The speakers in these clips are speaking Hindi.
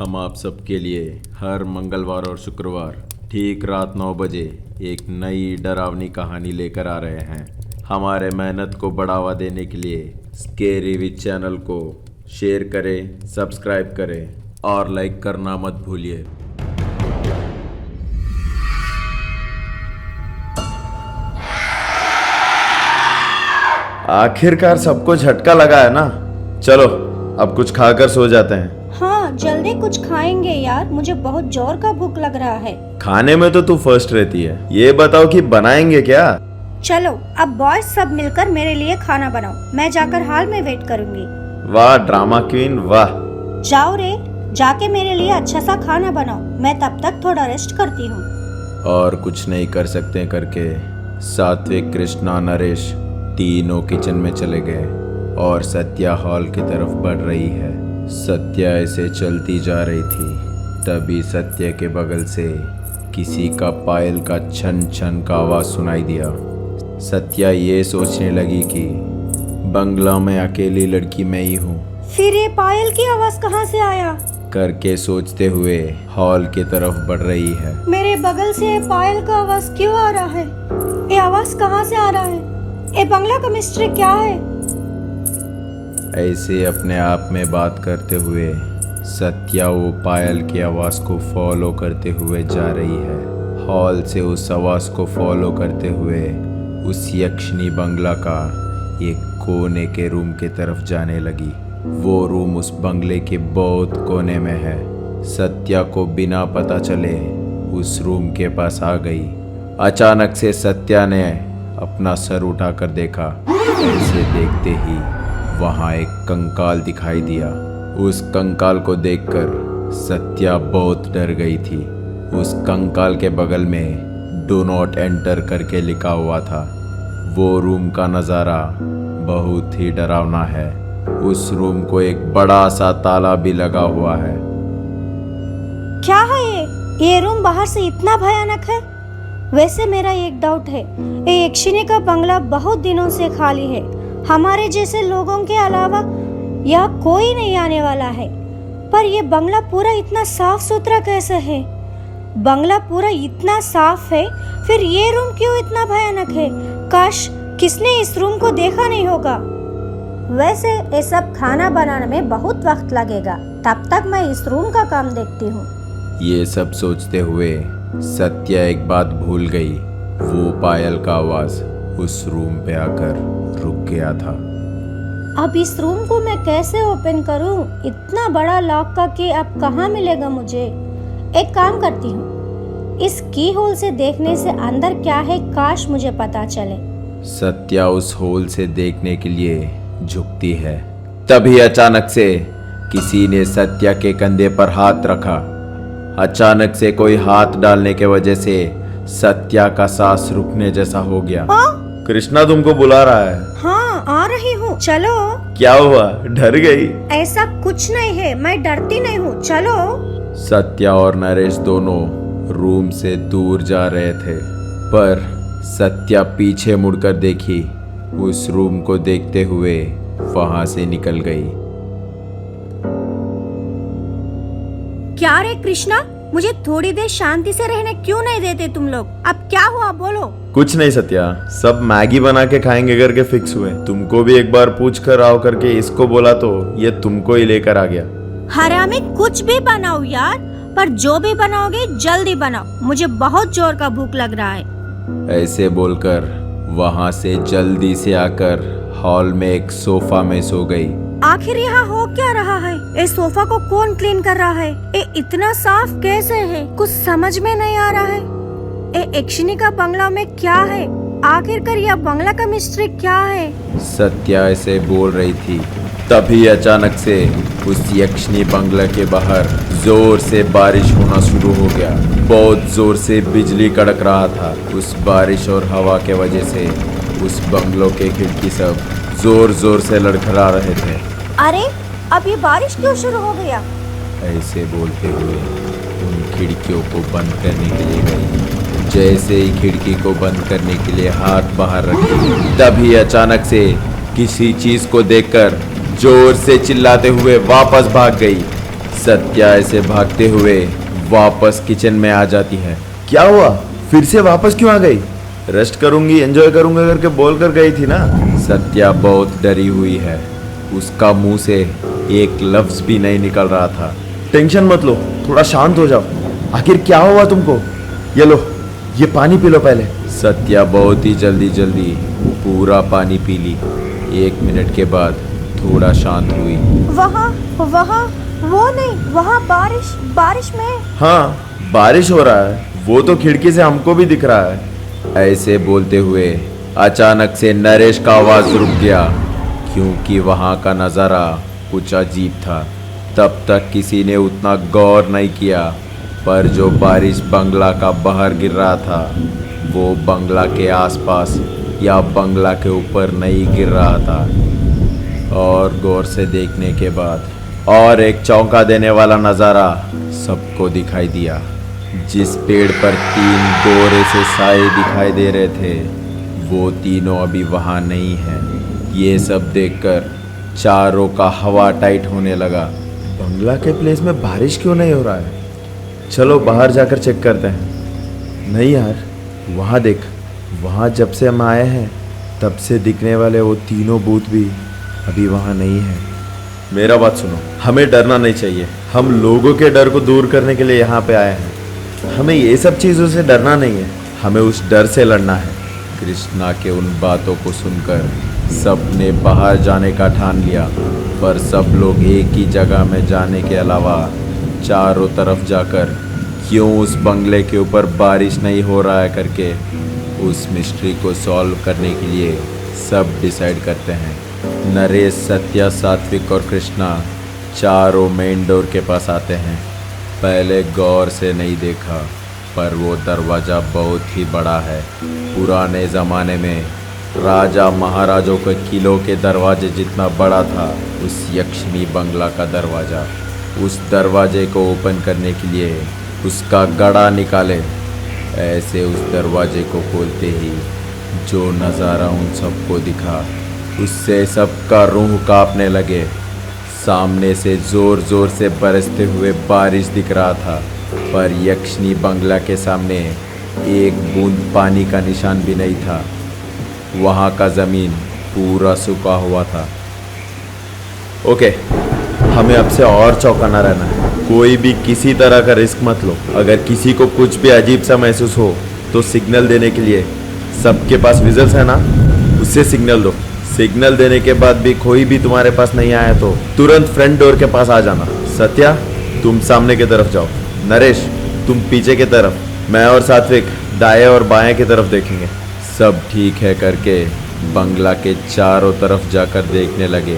हम आप सबके लिए हर मंगलवार और शुक्रवार ठीक रात 9 बजे एक नई डरावनी कहानी लेकर आ रहे हैं। हमारे मेहनत को बढ़ावा देने के लिए स्केरी विद चैनल को शेयर करें, सब्सक्राइब करें और लाइक करना मत भूलिए। आखिरकार सबको झटका लगा है ना। चलो अब कुछ खाकर सो जाते हैं। हाँ, जल्दी कुछ खाएंगे यार, मुझे बहुत जोर का भूख लग रहा है। खाने में तो तू फर्स्ट रहती है, ये बताओ कि बनाएंगे क्या? चलो अब बॉयज सब मिलकर मेरे लिए खाना बनाओ, मैं जाकर हॉल में वेट करूंगी। वाह ड्रामा क्वीन वाह। जाओ रे, जाके मेरे लिए अच्छा सा खाना बनाओ, मैं तब तक थोड़ा रेस्ट करती हूँ। और कुछ नहीं कर सकते करके सात्विक, कृष्णा, नरेश तीनों किचन में चले गए और सत्या हॉल की तरफ बढ़ रही है। सत्या ऐसे चलती जा रही थी, तभी सत्या के बगल से किसी का पायल का छन छन का आवाज सुनाई दिया। सत्या ये सोचने लगी कि बंगला में अकेली लड़की मैं ही हूँ। फिर ये पायल की आवाज कहाँ से आया करके सोचते हुए हॉल की तरफ बढ़ रही है। मेरे बगल से पायल का आवाज क्यों आ रहा है? ये आवाज कहाँ से आ रहा है? ये बंगला का मिस्ट्री क्या है? ऐसे अपने आप में बात करते हुए सत्या वो पायल की आवाज को फॉलो करते हुए जा रही है। हॉल से उस आवाज को फॉलो करते हुए उस यक्षिणी बंगला का एक कोने के रूम की तरफ जाने लगी। वो रूम उस बंगले के बहुत कोने में है। सत्या को बिना पता चले उस रूम के पास आ गई। अचानक से सत्या ने अपना सर उठाकर देखा। ऐसे देखते ही वहां एक कंकाल दिखाई दिया। उस कंकाल को देखकर सत्या बहुत डर गई थी। उस कंकाल के बगल में डू नॉट एंटर करके लिखा हुआ था। वो रूम का नज़ारा बहुत ही डरावना है। उस रूम को एक बड़ा सा ताला भी लगा हुआ है। क्या है ये रूम बाहर से इतना भयानक है? वैसे मेरा एक डाउट है, ये यक्षिणी का बंगला बहुत दिनों से खाली है। हमारे जैसे लोगों के अलावा यहाँ कोई नहीं आने वाला है, पर ये बंगला पूरा इतना साफ सुथरा कैसे है? बंगला पूरा इतना साफ है, फिर ये रूम क्यों इतना भयानक है? काश किसने इस रूम को देखा नहीं होगा। वैसे ये सब खाना बनाने में बहुत वक्त लगेगा, तब तक मैं इस रूम का काम देखती हूँ। ये सब सोचते हुए सत्या एक बात भूल गई। वो पायल का आवाज उस रूम पे आकर रुक गया था। अब इस रूम को मैं कैसे ओपन करूं? इतना बड़ा लॉक का की अब कहाँ मिलेगा मुझे? एक काम करती हूँ, इस की होल से देखने से अंदर क्या है काश मुझे पता चले। सत्या उस होल से देखने के लिए झुकती है। तभी अचानक से किसी ने सत्या के कंधे पर हाथ रखा। अचानक से कोई हाथ डालने के वजह से सत्या का सांस रुकने जैसा हो गया। कृष्णा तुमको बुला रहा है। हाँ आ रही हूँ, चलो। क्या हुआ, डर गई? ऐसा कुछ नहीं है, मैं डरती नहीं हूँ, चलो। सत्या और नरेश दोनों रूम से दूर जा रहे थे, पर सत्या पीछे मुड़कर देखी। उस रूम को देखते हुए वहां से निकल गई। क्या रे कृष्णा, मुझे थोड़ी देर शांति से रहने क्यों नहीं देते तुम लोग? अब क्या हुआ बोलो। कुछ नहीं सत्या, सब मैगी बना के खाएंगे करके फिक्स हुए। तुमको भी एक बार पूछ कर आओ करके इसको बोला तो ये तुमको ही लेकर आ गया। हरामी, कुछ भी बनाओ यार, पर जो भी बनाओगे जल्दी बनाओ, मुझे बहुत जोर का भूख लग रहा है। ऐसे बोलकर वहां से जल्दी से आकर हॉल में एक सोफा में सो गई। आखिर यहाँ हो क्या रहा है? इस सोफा को कौन क्लीन कर रहा है? ये इतना साफ कैसे है? कुछ समझ में नहीं आ रहा है। ये यक्षिणी का बंगला में क्या है? आखिरकार यह बंगला का मिस्ट्री क्या है? सत्या ऐसे बोल रही थी, तभी अचानक से उस यक्षिणी बंगला के बाहर जोर से बारिश होना शुरू हो गया। बहुत जोर से बिजली कड़क रहा था। उस बारिश और हवा के वजह से उस बंगलों के खिड़की सब जोर जोर से लड़खड़ा रहे थे। अरे अब ये बारिश क्यों शुरू हो गया? ऐसे बोलते हुए उन खिड़कियों को बंद करने के लिए गई। जैसे ही खिड़की को बंद करने के लिए हाथ बाहर रखी, तभी अचानक से किसी चीज को देखकर जोर से चिल्लाते हुए वापस भाग गई। सत्या ऐसे भागते हुए वापस किचन में आ जाती है। क्या हुआ, फिर से वापस क्यों आ गई? रेस्ट करूंगी, एंजॉय करूंगा करके बोल कर गई थी ना। सत्या बहुत डरी हुई है, उसका मुंह से एक लफ्ज भी नहीं निकल रहा था। टेंशन मत लो, थोड़ा शांत हो जाओ। आखिर क्या हुआ तुमको? ये लो, ये पानी पी लो पहले। सत्या बहुत ही जल्दी पूरा पानी पी ली। 1 मिनट के बाद थोड़ा शांत हुई। वहाँ वहाँ वो नहीं, वहाँ बारिश में। हाँ, बारिश हो रहा है, वो तो खिड़की से हमको भी दिख रहा है। ऐसे बोलते हुए अचानक से नरेश का आवाज रुक गया, क्योंकि वहाँ का नज़ारा कुछ अजीब था। तब तक किसी ने उतना गौर नहीं किया, पर जो बारिश बंगला का बाहर गिर रहा था वो बंगला के आसपास या बंगला के ऊपर नहीं गिर रहा था। और गौर से देखने के बाद और एक चौंका देने वाला नज़ारा सबको दिखाई दिया। जिस पेड़ पर 3 गोरे से साए दिखाई दे रहे थे वो तीनों अभी वहाँ नहीं हैं। ये सब देखकर चारों का हवा टाइट होने लगा। बंगला के प्लेस में बारिश क्यों नहीं हो रहा है? चलो बाहर जाकर चेक करते हैं। नहीं यार, वहाँ देख, वहाँ जब से हम आए हैं तब से दिखने वाले वो तीनों भूत भी अभी वहाँ नहीं है। मेरा बात सुनो, हमें डरना नहीं चाहिए। हम लोगों के डर को दूर करने के लिए यहाँ पे आए हैं। हमें ये सब चीज़ों से डरना नहीं है, हमें उस डर से लड़ना है। कृष्णा के उन बातों को सुनकर सब ने बाहर जाने का ठान लिया, पर सब लोग एक ही जगह में जाने के अलावा चारों तरफ जाकर क्यों उस बंगले के ऊपर बारिश नहीं हो रहा है करके उस मिस्ट्री को सॉल्व करने के लिए सब डिसाइड करते हैं। नरेश, सत्या, सात्विक और कृष्णा चारों मेन डोर के पास आते हैं। पहले गौर से नहीं देखा, पर वो दरवाज़ा बहुत ही बड़ा है। पुराने ज़माने में राजा महाराजों के किलों के दरवाजे जितना बड़ा था उस यक्षिणी बंगला का दरवाज़ा। उस दरवाजे को ओपन करने के लिए उसका गड़ा निकाले। ऐसे उस दरवाजे को खोलते ही जो नज़ारा उन सबको दिखा उससे सबका रूह कांपने लगे। सामने से ज़ोर ज़ोर से बरसते हुए बारिश दिख रहा था, पर यक्षिणी बंगला के सामने एक बूंद पानी का निशान भी नहीं था। वहाँ का ज़मीन पूरा सूखा हुआ था। ओके, हमें अब से और चौकन्ना रहना है। कोई भी किसी तरह का रिस्क मत लो। अगर किसी को कुछ भी अजीब सा महसूस हो तो सिग्नल देने के लिए सबके पास विजल्स है ना, उससे सिग्नल दो। सिग्नल देने के बाद भी कोई भी तुम्हारे पास नहीं आया तो तुरंत फ्रंट डोर के पास आ जाना। सत्या, तुम सामने की तरफ जाओ। नरेश, तुम पीछे की तरफ। मैं और सात्विक दाएं और बाएं की तरफ देखेंगे। सब ठीक है करके बंगला के चारों तरफ जाकर देखने लगे,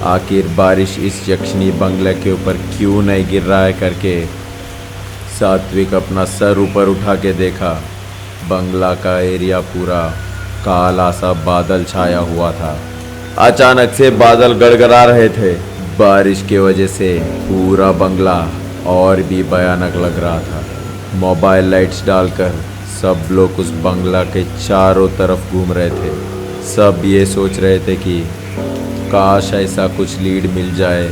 आखिर बारिश इस यक्षिणी बंगले के ऊपर क्यों नहीं गिर रहा है करके। सात्विक अपना सर ऊपर उठा के देखा, बंगला का एरिया पूरा काला सा बादल छाया हुआ था। अचानक से बादल गड़गड़ा रहे थे। बारिश की वजह से पूरा बंगला और भी भयानक लग रहा था। मोबाइल लाइट्स डालकर सब लोग उस बंगला के चारों तरफ घूम रहे थे। सब ये सोच रहे थे कि काश ऐसा कुछ लीड मिल जाए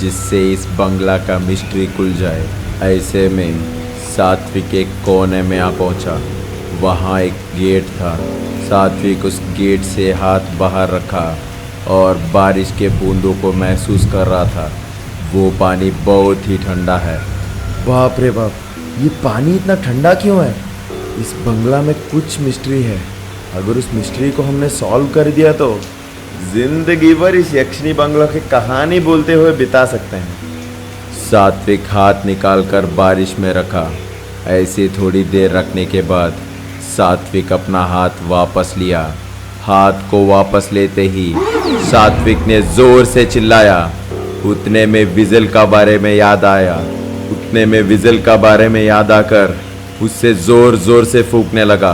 जिससे इस बंगला का मिस्ट्री खुल जाए। ऐसे में सात्विक एक कोने में आ पहुंचा। वहाँ एक गेट था। सात्विक उस गेट से हाथ बाहर रखा और बारिश के बूंदों को महसूस कर रहा था। वो पानी बहुत ही ठंडा है। बाप रे बाप, ये पानी इतना ठंडा क्यों है? इस बंगला में कुछ मिस्ट्री है। अगर उस मिस्ट्री को हमने सॉल्व कर दिया तो जिंदगी भर इस यक्षिणी बंगला की कहानी बोलते हुए बिता सकते हैं। सात्विक हाथ निकालकर बारिश में रखा। ऐसे थोड़ी देर रखने के बाद सात्विक अपना हाथ वापस लिया। हाथ को वापस लेते ही सात्विक ने जोर से चिल्लाया। उतने में विजल का बारे में याद आया। उतने में विजल का बारे में याद आकर उससे जोर जोर से फूंकने लगा,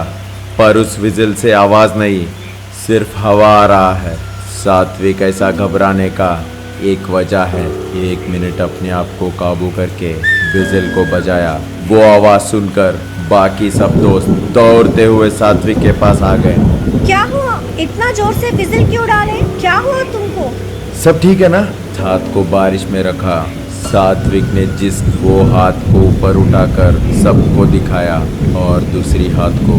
पर उस विजल से आवाज़ नहीं, सिर्फ हवा आ रहा है। सात्विक ऐसा घबराने का एक वजह है। 1 मिनट अपने आप को काबू करके विजल को बजाया। वो आवाज़ सुनकर बाकी सब दोस्त दौड़ते हुए सात्विक के पास आ गए। क्या हुआ? इतना जोर से विजिल क्यों डाले? क्या हुआ तुमको? सब ठीक है ना? हाथ को बारिश में रखा। सात्विक ने जिस वो हाथ को ऊपर उठाकर सबको दिखाया और दूसरी हाथ को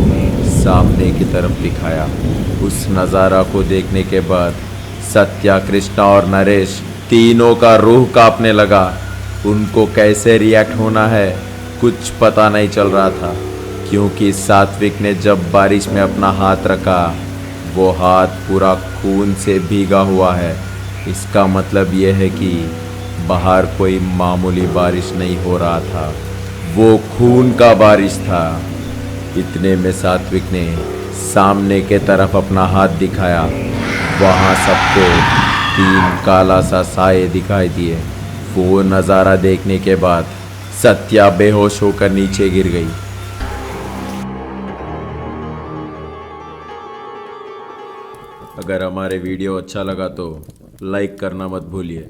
सामने की तरफ दिखाया। उस नज़ारा को देखने के बाद सत्या, कृष्णा और नरेश तीनों का रूह कांपने लगा। उनको कैसे रिएक्ट होना है कुछ पता नहीं चल रहा था, क्योंकि सात्विक ने जब बारिश में अपना हाथ रखा वो हाथ पूरा खून से भीगा हुआ है। इसका मतलब यह है कि बाहर कोई मामूली बारिश नहीं हो रहा था, वो खून का बारिश था। इतने में सात्विक ने सामने के तरफ अपना हाथ दिखाया। वहाँ सबको 3 काला सा साए दिखाई दिए। वो नज़ारा देखने के बाद सत्या बेहोश होकर नीचे गिर गई। अगर हमारे वीडियो अच्छा लगा तो लाइक करना मत भूलिए।